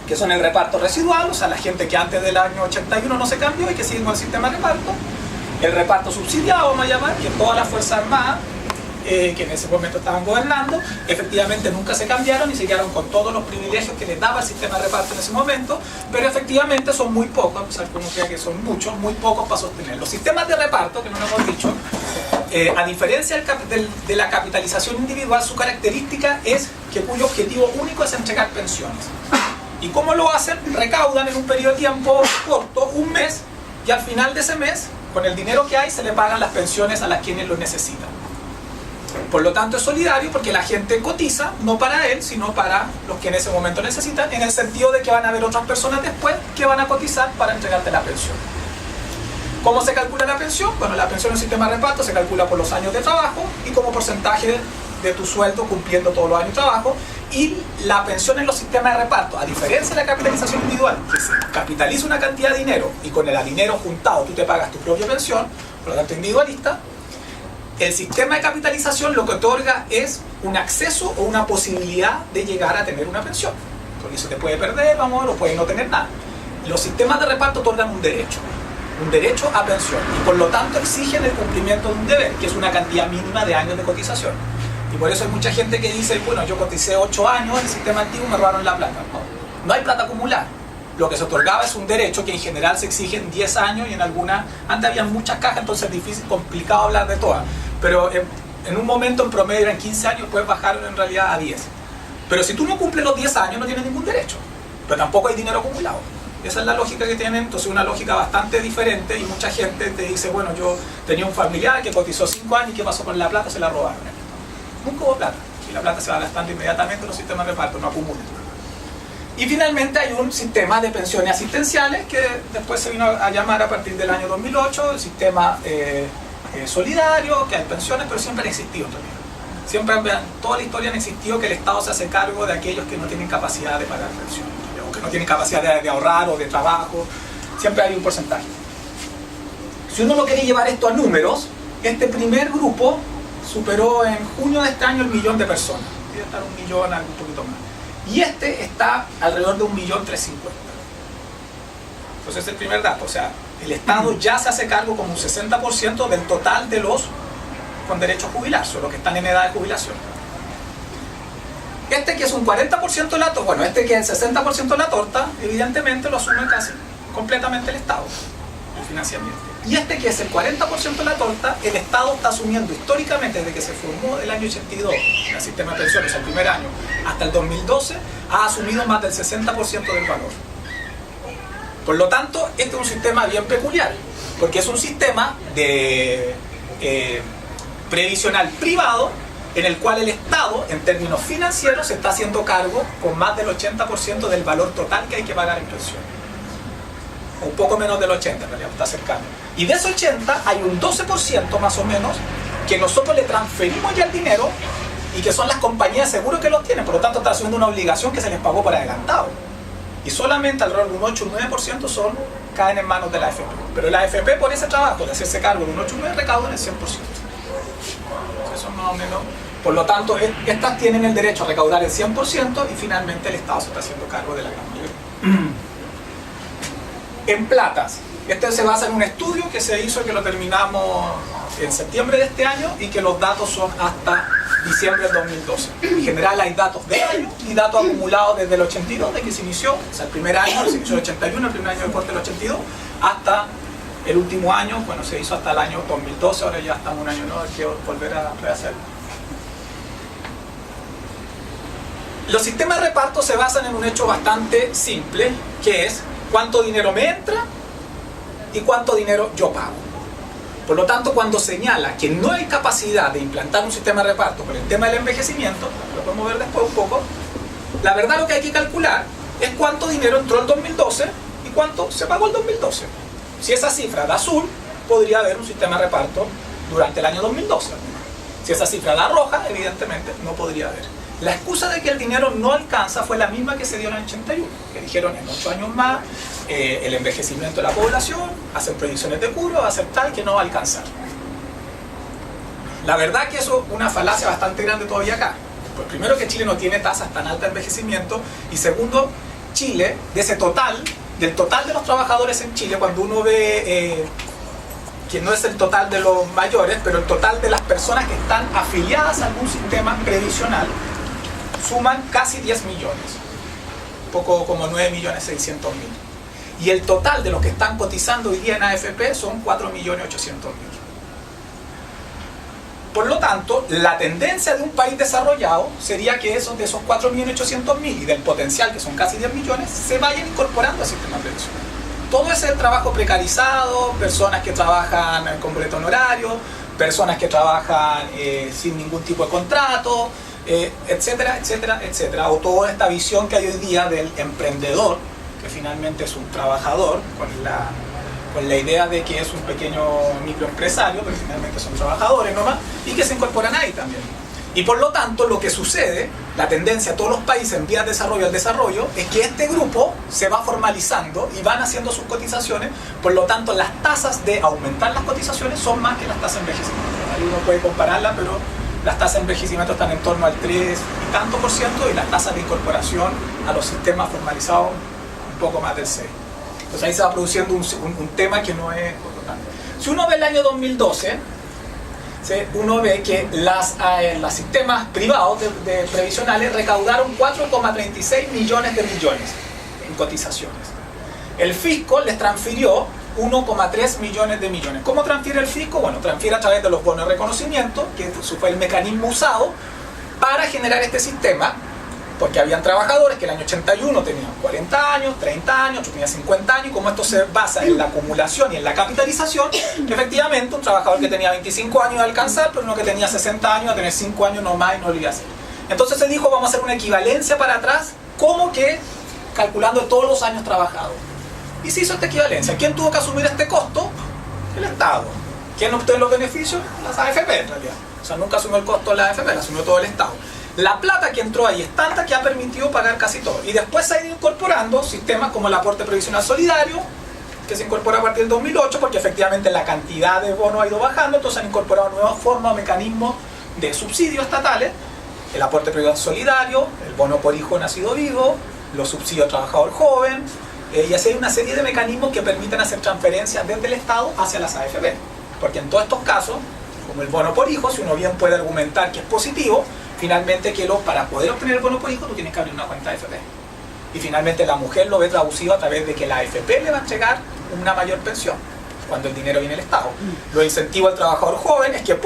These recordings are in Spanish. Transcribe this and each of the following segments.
que son el reparto residual, o sea, la gente que antes del año 81 no se cambió y que sigue con el sistema de reparto. El reparto subsidiado, vamos a llamar, que todas las Fuerzas Armadas que en ese momento estaban gobernando, efectivamente nunca se cambiaron y se quedaron con todos los privilegios que les daba el sistema de reparto en ese momento, pero efectivamente son muy pocos, a pesar que uno crea que son muchos, muy pocos para sostener. Los sistemas de reparto, que no lo hemos dicho, a diferencia de la capitalización individual, su característica es que cuyo objetivo único es entregar pensiones. ¿Y cómo lo hacen? Recaudan en un periodo de tiempo corto, un mes, y al final de ese mes, con el dinero que hay, se le pagan las pensiones a las quienes lo necesitan. Por lo tanto es solidario porque la gente cotiza, no para él, sino para los que en ese momento necesitan, en el sentido de que van a haber otras personas después que van a cotizar para entregarte la pensión. ¿Cómo se calcula la pensión? Bueno, la pensión en el sistema de reparto se calcula por los años de trabajo y como porcentaje de tu sueldo cumpliendo todos los años de trabajo. Y la pensión en los sistemas de reparto, a diferencia de la capitalización individual, que se capitaliza una cantidad de dinero y con el dinero juntado tú te pagas tu propia pensión, por lo tanto individualista, el sistema de capitalización lo que otorga es un acceso o una posibilidad de llegar a tener una pensión. Porque se te puede perder, vamos, o puedes no tener nada. Los sistemas de reparto otorgan un derecho a pensión, y por lo tanto exigen el cumplimiento de un deber, que es una cantidad mínima de años de cotización. Y por eso hay mucha gente que dice, bueno, yo coticé 8 años en el sistema antiguo y me robaron la plata. No hay plata acumulada. Lo que se otorgaba es un derecho que en general se exige en 10 años y en algunas, antes había muchas cajas, entonces es difícil, complicado hablar de todas. Pero en un momento en promedio eran 15 años, puedes bajar en realidad a 10. Pero si tú no cumples los 10 años no tienes ningún derecho, pero tampoco hay dinero acumulado. Esa es la lógica que tienen, entonces una lógica bastante diferente, y mucha gente te dice, bueno, yo tenía un familiar que cotizó 5 años y ¿qué pasó con la plata? Se la robaron. Nunca hubo plata, y la plata se va gastando inmediatamente en los sistemas de reparto, no acumula. Y finalmente hay un sistema de pensiones asistenciales que después se vino a llamar a partir del año 2008, el sistema solidario, que hay pensiones, pero siempre han existido en realidad. Siempre, toda la historia han existido que el Estado se hace cargo de aquellos que no tienen capacidad de pagar pensiones, o que no tienen capacidad de ahorrar o de trabajo, siempre hay un porcentaje. Si uno no quiere llevar esto a números, este primer grupo superó en junio de este año el 1.000.000 de personas, debe estar 1.000.000, algo un poquito más. Y este está alrededor de 1.350.000. Entonces es el primer dato, o sea, el Estado ya se hace cargo como un 60% del total de los con derecho a jubilarse, o los que están en edad de jubilación. Este que es un 40% de la torta, bueno, este que es el 60% de la torta, evidentemente lo asume casi completamente el Estado, el financiamiento. Y este que es el 40% de la torta, el Estado está asumiendo históricamente desde que se formó el año 82, el sistema de pensiones, el primer año, hasta el 2012, ha asumido más del 60% del valor. Por lo tanto, este es un sistema bien peculiar, porque es un sistema de previsional privado en el cual el Estado, en términos financieros, se está haciendo cargo con más del 80% del valor total que hay que pagar en pensión. Un poco menos del 80%, en realidad, está cercano. Y de ese 80% hay un 12% más o menos que nosotros le transferimos ya el dinero y que son las compañías de seguro que los tienen, por lo tanto está asumiendo una obligación que se les pagó por adelantado. Y solamente alrededor de un 8 o 9% caen en manos de la AFP. Pero la AFP, por ese trabajo de hacerse cargo de un 8 o 9, recaudan el 100%. Eso es más o menos. Por lo tanto, estas tienen el derecho a recaudar el 100% y finalmente el Estado se está haciendo cargo de la gran mayoría. En platas. Este se basa en un estudio que se hizo, que lo terminamos en septiembre de este año y que los datos son hasta diciembre del 2012. En general hay datos de año y datos acumulados desde el 82, de que se inició, o sea, el primer año se inició el 81, el primer año del corte del 82, hasta el último año, bueno, se hizo hasta el año 2012, ahora ya estamos un año nuevo, hay que volver a rehacerlo. Los sistemas de reparto se basan en un hecho bastante simple, que es cuánto dinero me entra y cuánto dinero yo pago. Por lo tanto, cuando señala que no hay capacidad de implantar un sistema de reparto por el tema del envejecimiento, lo podemos ver después un poco, la verdad lo que hay que calcular es cuánto dinero entró el 2012 y cuánto se pagó el 2012. Si esa cifra da azul, podría haber un sistema de reparto durante el año 2012. Si esa cifra da roja, evidentemente no podría haber. La excusa de que el dinero no alcanza fue la misma que se dio en el 81, que dijeron en 8 años más el envejecimiento de la población, hacen predicciones de curva, va a ser tal que no va a alcanzar. La verdad que eso es una falacia bastante grande todavía acá, Pues primero que Chile no tiene tasas tan altas de envejecimiento y segundo, Chile, de ese total, del total de los trabajadores en Chile, cuando uno ve que no es el total de los mayores, pero el total de las personas que están afiliadas a algún sistema previsional, suman casi 10 millones, un poco como 9.600.000. Y el total de los que están cotizando hoy día en AFP son 4.800.000. Por lo tanto, la tendencia de un país desarrollado sería que de esos 4.800.000 y del potencial, que son casi 10 millones, se vayan incorporando al sistema previsional. Todo ese es el trabajo precarizado, personas que trabajan con boleto honorario, personas que trabajan sin ningún tipo de contrato, etcétera, etcétera, etcétera. O toda esta visión que hay hoy día del emprendedor, que finalmente es un trabajador, con la idea de que es un pequeño microempresario, pero finalmente son trabajadores nomás, y que se incorporan ahí también. Y por lo tanto, lo que sucede, la tendencia a todos los países en vías de desarrollo al desarrollo, es que este grupo se va formalizando y van haciendo sus cotizaciones, por lo tanto las tasas de aumentar las cotizaciones son más que las tasas de envejecimiento. Ahí uno puede compararla, pero las tasas de envejecimiento están en torno al 3 y tanto por ciento, y las tasas de incorporación a los sistemas formalizados un poco más del 6. Entonces ahí se va produciendo un tema que no es importante. Si uno ve el año 2012, uno ve que los sistemas privados de previsionales recaudaron 4,36 millones de millones en cotizaciones. El fisco les transfirió 1,3 millones de millones. ¿Cómo transfiere el fisco? Bueno, transfiere a través de los bonos de reconocimiento, que fue el mecanismo usado para generar este sistema, porque habían trabajadores que en el año 81 tenían 40 años, 30 años, otros tenían 50 años, y como esto se basa en la acumulación y en la capitalización, efectivamente un trabajador que tenía 25 años iba a alcanzar, pero uno que tenía 60 años iba a tener 5 años nomás y no lo iba a hacer. Entonces se dijo, vamos a hacer una equivalencia para atrás, como que calculando todos los años trabajados. Y se hizo esta equivalencia. ¿Quién tuvo que asumir este costo? El Estado. ¿Quién obtuvo los beneficios? Las AFP en realidad. O sea, nunca asumió el costo de la AFP, la asumió todo el Estado. La plata que entró ahí es tanta que ha permitido pagar casi todo. Y después se ha ido incorporando sistemas como el aporte previsional solidario, que se incorpora a partir del 2008, porque efectivamente la cantidad de bonos ha ido bajando, entonces han incorporado nuevas formas o mecanismos de subsidios estatales, el aporte previsional solidario, el bono por hijo nacido vivo, los subsidios a trabajador joven, y así hay una serie de mecanismos que permiten hacer transferencias desde el Estado hacia las AFP. Porque en todos estos casos, como el bono por hijo, si uno bien puede argumentar que es positivo, finalmente para poder obtener el bono por hijo tú tienes que abrir una cuenta de AFP. Y finalmente la mujer lo ve traducido a través de que la AFP le va a entregar una mayor pensión cuando el dinero viene del Estado. Lo incentivo al trabajador joven es que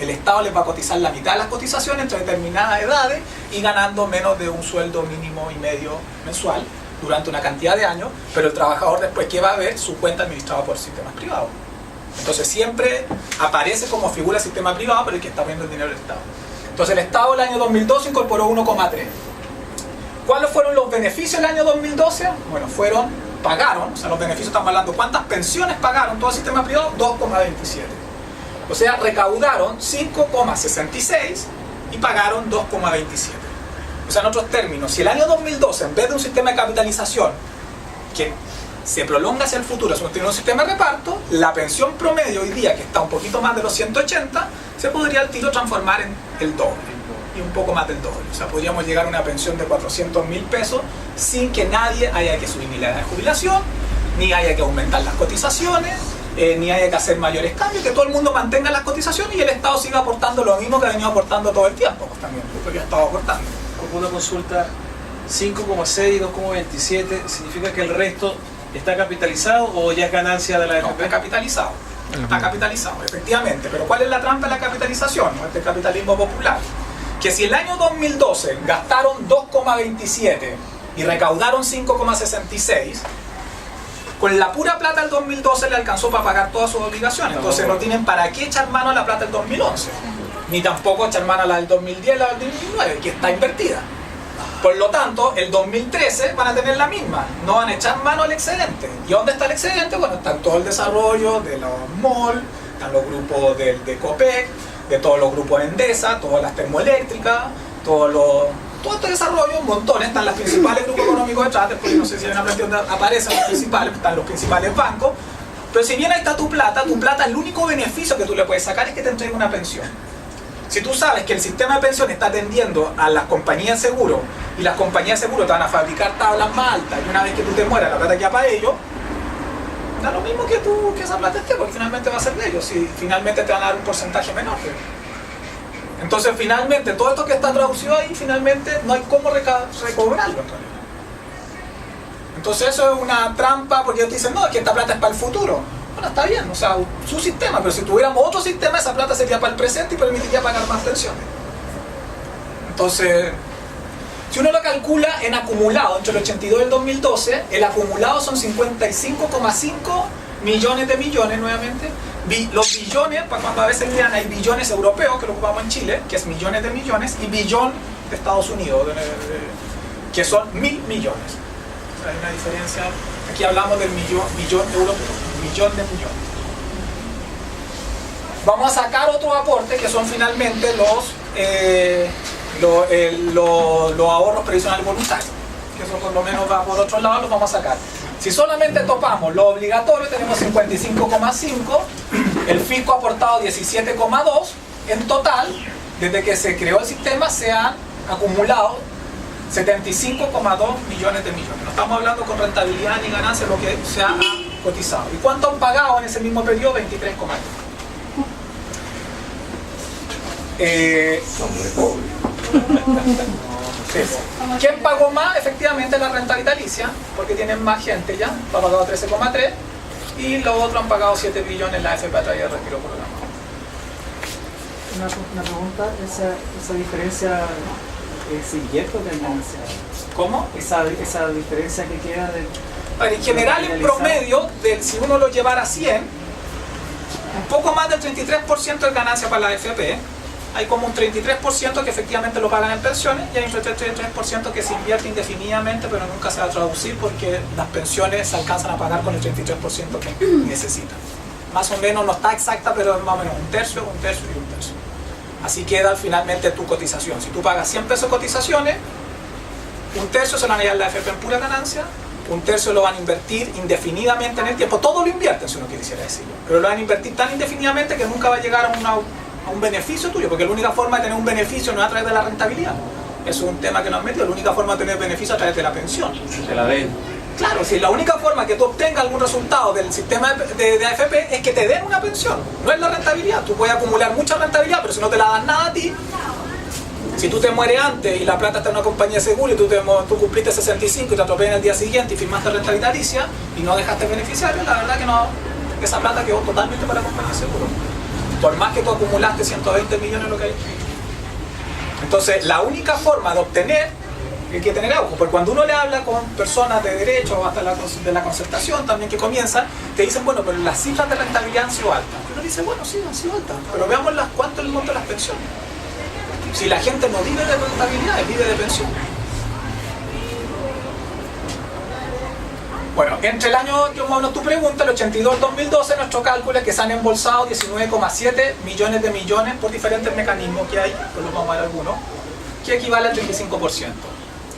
el Estado les va a cotizar la mitad de las cotizaciones entre determinadas edades y ganando menos de un sueldo mínimo y medio mensual durante una cantidad de años, pero el trabajador después que va a ver su cuenta administrada por sistemas privados. Entonces siempre aparece como figura el sistema privado, pero el que está viendo el dinero del Estado. Entonces el Estado el año 2012 incorporó 1,3. ¿Cuáles fueron los beneficios del año 2012? Bueno, pagaron, o sea, los beneficios estamos hablando, ¿cuántas pensiones pagaron todo el sistema privado? 2,27. O sea, recaudaron 5,66 y pagaron 2,27. O sea, en otros términos, si el año 2012, en vez de un sistema de capitalización que se prolonga hacia el futuro, si uno tiene un sistema de reparto, la pensión promedio hoy día, que está un poquito más de los 180, se podría al tiro transformar en el doble, y un poco más del doble. O sea, podríamos llegar a una pensión de 400.000 pesos sin que nadie haya que subir ni la edad de jubilación, ni haya que aumentar las cotizaciones, ni haya que hacer mayores cambios, que todo el mundo mantenga las cotizaciones y el Estado siga aportando lo mismo que ha venido aportando todo el tiempo, pues también, porque ha estado aportando. Como una consulta, 5,6 y 2,27, ¿significa que el resto está capitalizado o ya es ganancia de la AFP? No, está capitalizado. Está capitalizado, efectivamente. Pero ¿cuál es la trampa de la capitalización? Este capitalismo popular. Que si el año 2012 gastaron 2,27 y recaudaron 5,66, con la pura plata del 2012 le alcanzó para pagar todas sus obligaciones. Entonces no tienen para qué echar mano a la plata del 2011. Ni tampoco echar mano a la del 2010, la del 2009, que está invertida. Por lo tanto, el 2013 van a tener la misma, no van a echar mano al excedente. ¿Y dónde está el excedente? Bueno, está en todo el desarrollo de los MOL, están los grupos de COPEC, de todos los grupos de Endesa, todas las termoeléctricas, todo este desarrollo, un montón, están los principales grupos económicos de Trater, porque no sé si hay una parte donde aparecen los principales, están los principales bancos. Pero si bien ahí está tu plata, el único beneficio que tú le puedes sacar es que te entregue una pensión. Si tú sabes que el sistema de pensiones está atendiendo a las compañías de seguro y las compañías de seguro te van a fabricar tablas más altas y una vez que tú te mueras la plata queda para ellos, da lo mismo que esa plata esté, porque finalmente va a ser de ellos y finalmente te van a dar un porcentaje menor. Entonces finalmente todo esto que está traducido ahí, finalmente no hay cómo recobrarlo en realidad. Entonces eso es una trampa porque ellos te dicen, no, es que esta plata es para el futuro. Bueno, está bien, o sea, su sistema, pero si tuviéramos otro sistema, esa plata sería para el presente y permitiría pagar más pensiones. Entonces, si uno lo calcula en acumulado, entre el 82 y el 2012, el acumulado son 55,5 millones de millones nuevamente. Los billones, para cuando a veces miran, hay billones europeos, que lo ocupamos en Chile, que es millones de millones, y billón de Estados Unidos, que son 1.000 millones. O sea, hay una diferencia. Aquí hablamos del billón europeo, millón de millones. Vamos a sacar otro aporte que son finalmente los ahorros previsionales voluntarios, que eso por lo menos va por otro lado, los vamos a sacar. Si solamente topamos lo obligatorio, tenemos 55,5, el fisco ha aportado 17,2, en total, desde que se creó el sistema se han acumulado 75,2 millones de millones. No estamos hablando con rentabilidad ni ganancia, lo que se ha cotizado. ¿Y cuánto han pagado en ese mismo periodo? 23,3. ¿Quién pagó más? Efectivamente la renta vitalicia, porque tienen más gente ya, ha pagado 13,3 y los otros han pagado 7 billones la AFP a través del retiro programado. Una pregunta, esa diferencia se inyecta de ganancia. ¿Cómo? Esa diferencia que queda de... Bueno, en general, en promedio, si uno lo llevara a 100, un poco más del 33% es ganancia para la AFP. Hay como un 33% que efectivamente lo pagan en pensiones y hay un 33% que se invierte indefinidamente pero nunca se va a traducir porque las pensiones se alcanzan a pagar con el 33% que necesitan. Más o menos, no está exacta, pero es más o menos un tercio y un tercio. Así queda finalmente tu cotización. Si tú pagas 100 pesos de cotizaciones, un tercio se lo van a llevar la AFP en pura ganancia, un tercio lo van a invertir indefinidamente en el tiempo. Todo lo invierten, si uno quisiera decirlo, pero lo van a invertir tan indefinidamente que nunca va a llegar a un beneficio tuyo, porque la única forma de tener un beneficio no es a través de la rentabilidad. Eso es un tema que nos han metido. La única forma de tener beneficio es a través de la pensión. Se la den. Claro, si la única forma que tú obtengas algún resultado del sistema de AFP es que te den una pensión, no es la rentabilidad. Tú puedes acumular mucha rentabilidad, pero si no te la dan nada a ti, si tú te mueres antes y la plata está en una compañía de seguro y tú cumpliste 65 y te atropellan el día siguiente y firmaste renta vitalicia y no dejaste beneficiario, la verdad que no, esa plata quedó totalmente para la compañía de seguro. Por más que tú acumulaste 120 millones lo que hay. Entonces, la única forma de obtener, hay que tener ojo, porque cuando uno le habla con personas de derecho o hasta de la concertación también que comienzan, te dicen, bueno, pero las cifras de rentabilidad han sido altas. Y uno dice, bueno, sí, han sido altas, pero veamos cuánto es el monto de las pensiones. Si la gente no vive de rentabilidad, vive de pensión. Bueno, entre el año, tu pregunta, el 82 y el 2012, nuestro cálculo es que se han embolsado 19,7 millones de millones por diferentes mecanismos que hay, pues los vamos a ver algunos, que equivale al 35%.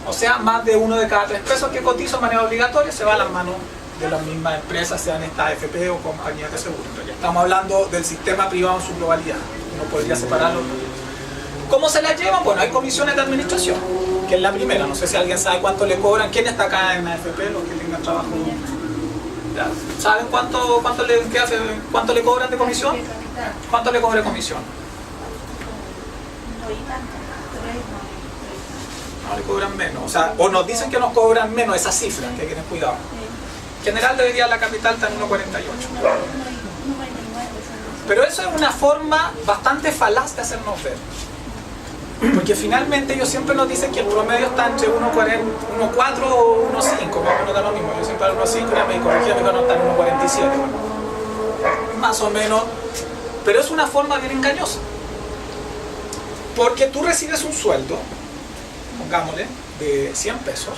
O sea, más de 1 de cada 3 pesos que cotizo de manera obligatoria se va a las manos de las mismas empresas, sean estas AFP o compañías de seguro. Entonces, estamos hablando del sistema privado en su globalidad, no podría separarlo. ¿Cómo se la llevan? Bueno, hay comisiones de administración, que es la primera. No sé si alguien sabe cuánto le cobran. ¿Quién está acá en AFP? Los que tengan trabajo. ¿Saben cuánto le cobran de comisión? ¿Cuánto le cobra comisión? No, le cobran menos. O sea, o nos dicen que nos cobran menos esa cifra, que hay que tener cuidado. En general debería la capital estar en 1,48. Pero eso es una forma bastante falaz de hacernos ver. Porque finalmente ellos siempre nos dicen que el promedio está entre 1,4 o 1,5, más o menos da lo mismo. Yo siempre hablo 1,5 y me corregía, mi no está en 1,47. Bueno, más o menos. Pero es una forma bien engañosa. Porque tú recibes un sueldo, pongámosle, de 100 pesos,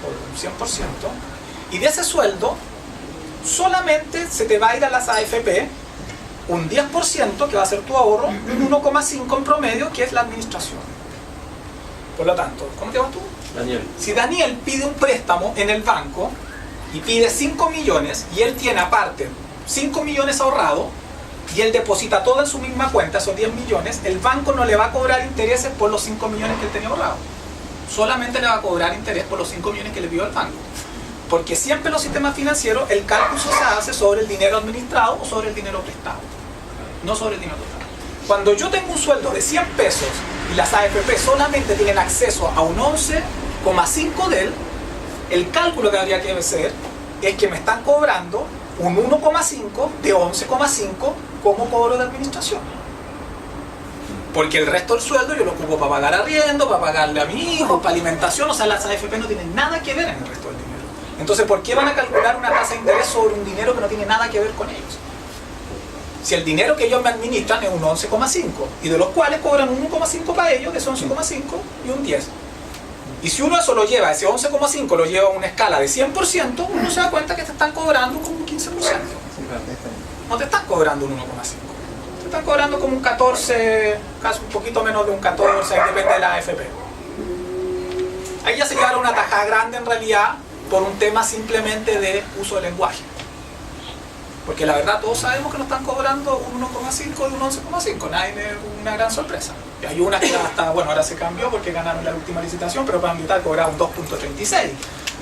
o un 100%, y de ese sueldo solamente se te va a ir a las AFP un 10% que va a ser tu ahorro y un 1,5 en promedio que es la administración. Por lo tanto, ¿cómo te llamas tú? Daniel. Si Daniel pide un préstamo en el banco y pide 5 millones y él tiene aparte 5 millones ahorrados, y él deposita todo en su misma cuenta, esos 10 millones, el banco no le va a cobrar intereses por los 5 millones que él tenía ahorrado. Solamente le va a cobrar interés por los 5 millones que le dio al banco. Porque siempre en los sistemas financieros el cálculo se hace sobre el dinero administrado o sobre el dinero prestado, no sobre el dinero prestado. Cuando yo tengo un sueldo de 100 pesos y las AFP solamente tienen acceso a un 11,5 de él, el cálculo que habría que hacer es que me están cobrando un 1,5 de 11,5 como cobro de administración. Porque el resto del sueldo yo lo ocupo para pagar arriendo, para pagarle a mi hijo, para alimentación, o sea, las AFP no tienen nada que ver en el resto del dinero. Entonces, ¿por qué van a calcular una tasa de interés sobre un dinero que no tiene nada que ver con ellos? Si el dinero que ellos me administran es un 11,5 y de los cuales cobran un 1,5 para ellos, de ese 11,5 y un 10. Y si uno eso lo lleva, ese 11,5 lo lleva a una escala de 100%, uno se da cuenta que te están cobrando como un 15%. No te están cobrando un 1,5. Te están cobrando como un 14, casi un poquito menos de un 14, depende de la AFP. Ahí ya se llevaron una tajada grande en realidad por un tema simplemente de uso del lenguaje. Porque la verdad todos sabemos que nos están cobrando un 1,5 de un 11,5, nadie es una gran sorpresa. Y hay una que hasta, bueno, ahora se cambió porque ganaron la última licitación, pero para militar cobraron 2,36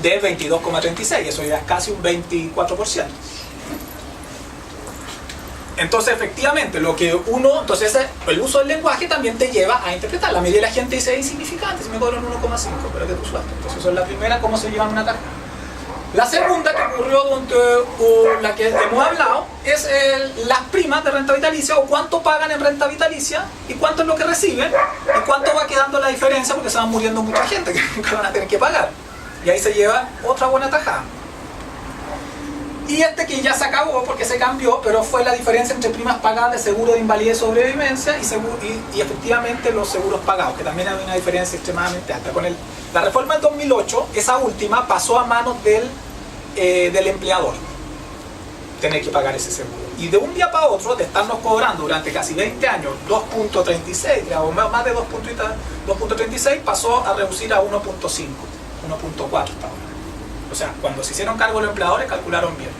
de 22,36, eso ya es casi un 24%. Entonces efectivamente entonces el uso del lenguaje también te lleva a interpretar. La mayoría de la gente dice es insignificante, si me cobran 1,5, pero es de tu sueldo. Entonces eso es la primera, cómo se llevan una tarjeta. La segunda que ocurrió durante la que hemos hablado es las primas de renta vitalicia o cuánto pagan en renta vitalicia y cuánto es lo que reciben y cuánto va quedando la diferencia porque se van muriendo mucha gente que nunca van a tener que pagar. Y ahí se lleva otra buena tajada. Y que ya se acabó porque se cambió, pero fue la diferencia entre primas pagadas de seguro de invalidez y sobrevivencia y efectivamente los seguros pagados, que también había una diferencia extremadamente alta. Con la reforma del 2008, esa última pasó a manos del empleador, tener que pagar ese seguro. Y de un día para otro, de estarnos cobrando durante casi 20 años 2.36, o más de 2.36, pasó a reducir a 1.5, 1.4 hasta ahora. O sea, cuando se hicieron cargo los empleadores, calcularon bien.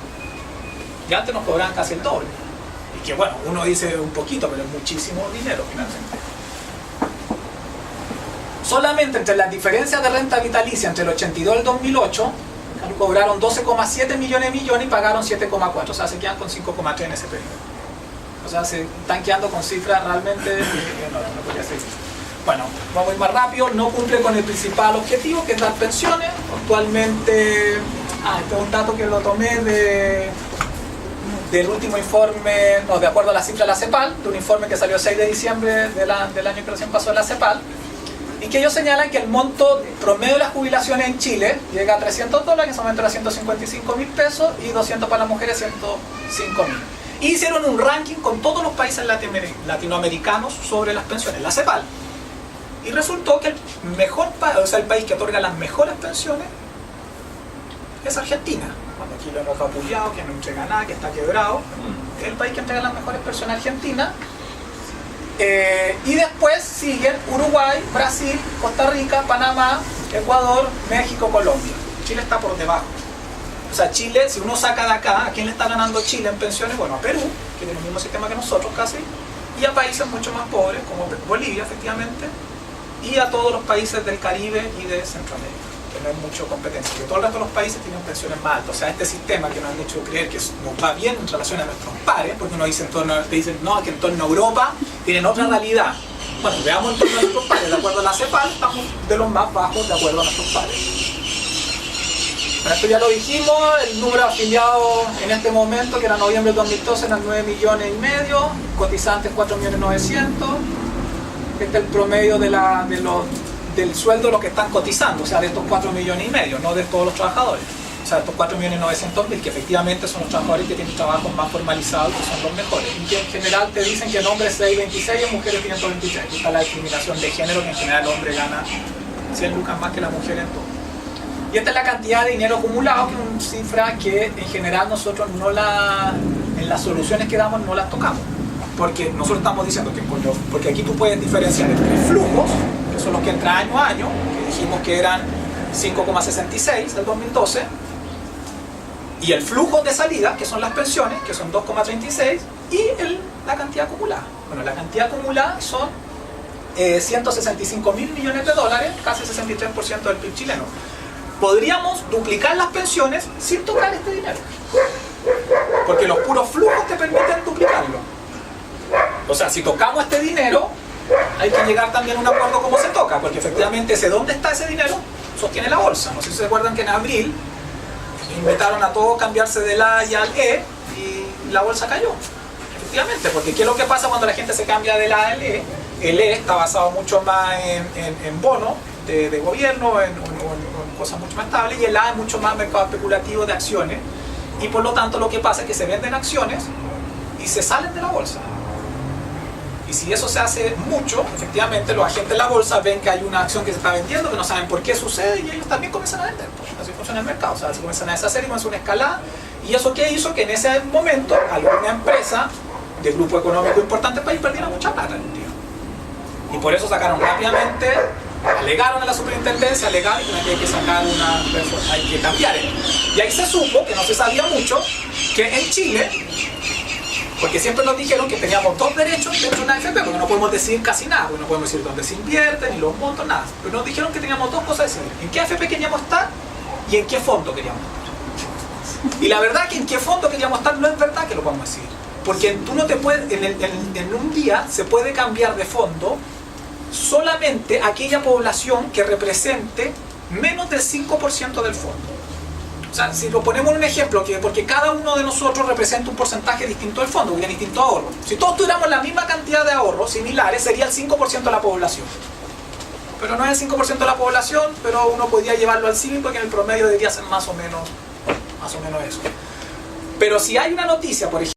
Y antes nos cobraban casi el doble. Y que bueno, uno dice un poquito, pero es muchísimo dinero finalmente. Solamente entre las diferencias de renta vitalicia entre el 82 y el 2008, cobraron 12,7 millones y pagaron 7,4. O sea, se quedan con 5,3 en ese periodo. O sea, se están quedando con cifras realmente no podría ser. Bueno, vamos a ir más rápido. No cumple con el principal objetivo, que es dar pensiones. Actualmente, este es un dato que lo tomé del último informe, de acuerdo a la cifra de la CEPAL, de un informe que salió el 6 de diciembre del año que recién pasó en la CEPAL, y que ellos señalan que el monto promedio de las jubilaciones en Chile llega a $300, en ese momento era 155.000 pesos, y 200 para las mujeres, 105.000. Y hicieron un ranking con todos los países latinoamericanos sobre las pensiones, la CEPAL. Y resultó que el país que otorga las mejores pensiones es Argentina. Cuando aquí lo hemos apoyado, que no entrega nada, que está quebrado, es el país que entrega las mejores pensiones, Argentina. Y después siguen Uruguay, Brasil, Costa Rica, Panamá, Ecuador, México, Colombia. Chile está por debajo. O sea, Chile, si uno saca de acá, ¿a quién le está ganando Chile en pensiones? Bueno, a Perú, que tiene el mismo sistema que nosotros casi, y a países mucho más pobres, como Bolivia, efectivamente, y a todos los países del Caribe y de Centroamérica, que no hay mucha competencia. Que todo el resto de los países tienen pensiones más altas. O sea, este sistema que nos han hecho creer que nos va bien en relación a nuestros pares, porque uno dice no, que en torno a Europa tienen otra realidad. Bueno, veamos en torno a nuestros pares. De acuerdo a la CEPAL, estamos de los más bajos de acuerdo a nuestros pares. Bueno, esto ya lo dijimos, el número afiliado en este momento, que era noviembre de 2012, eran 9,5 millones, cotizantes 4.900.000. Este es el promedio del sueldo de los que están cotizando, o sea, de estos 4,5 millones, no de todos los trabajadores. O sea, estos 4.900.000, que efectivamente son los trabajadores que tienen trabajos más formalizados, que son los mejores. Y que en general te dicen que el hombre es 626 y en mujeres 526. Aquí está la discriminación de género, que en general el hombre gana 100 lucas más que la mujer en todo. Y esta es la cantidad de dinero acumulado, que es una cifra que en general nosotros en las soluciones que damos no las tocamos. Porque nosotros estamos diciendo que porque aquí tú puedes diferenciar entre flujos, que son los que entran año a año, que dijimos que eran 5,66 del 2012, y el flujo de salida, que son las pensiones, que son 2,36, y la cantidad acumulada. Bueno, la cantidad acumulada son 165 mil millones de dólares, casi 63% del PIB chileno. Podríamos duplicar las pensiones sin tocar este dinero, porque los puros flujos te permiten duplicarlo. O sea, si tocamos este dinero, hay que llegar también a un acuerdo cómo se toca, porque efectivamente ¿dónde está ese dinero? Sostiene la bolsa. No sé si se acuerdan que en abril invitaron a todos a cambiarse del A y al E y la bolsa cayó. Efectivamente, porque ¿qué es lo que pasa cuando la gente se cambia del A al E? El E está basado mucho más en bonos de gobierno, en cosas mucho más estables, y el A es mucho más mercado especulativo de acciones, y por lo tanto lo que pasa es que se venden acciones y se salen de la bolsa. Y si eso se hace mucho, efectivamente los agentes de la bolsa ven que hay una acción que se está vendiendo, que no saben por qué sucede, y ellos también comienzan a vender. Pues así funciona el mercado, o sea, se comienzan a deshacer y comienza una escalada. ¿Y eso qué hizo? Que en ese momento alguna empresa de grupo económico importante del país perdiera mucha plata en un día. Y por eso sacaron rápidamente, alegaron a la superintendencia, alegaron que hay que sacar hay que cambiar esto. Y ahí se supo, que no se sabía mucho, que en Chile, porque siempre nos dijeron que teníamos dos derechos dentro de una AFP, porque no podemos decir casi nada, porque no podemos decir dónde se invierte, ni los montos, nada. Pero nos dijeron que teníamos dos cosas a decir: en qué AFP queríamos estar y en qué fondo queríamos estar. Y la verdad que en qué fondo queríamos estar no es verdad que lo podemos decir. Porque tú no te puedes, en un día se puede cambiar de fondo solamente aquella población que represente menos del 5% del fondo. O sea, si lo ponemos en un ejemplo, porque cada uno de nosotros representa un porcentaje distinto del fondo, que tiene distinto ahorro. Si todos tuviéramos la misma cantidad de ahorros similares, sería el 5% de la población. Pero no es el 5% de la población, pero uno podría llevarlo al civil, porque en el promedio debería ser más o menos eso. Pero si hay una noticia, por ejemplo,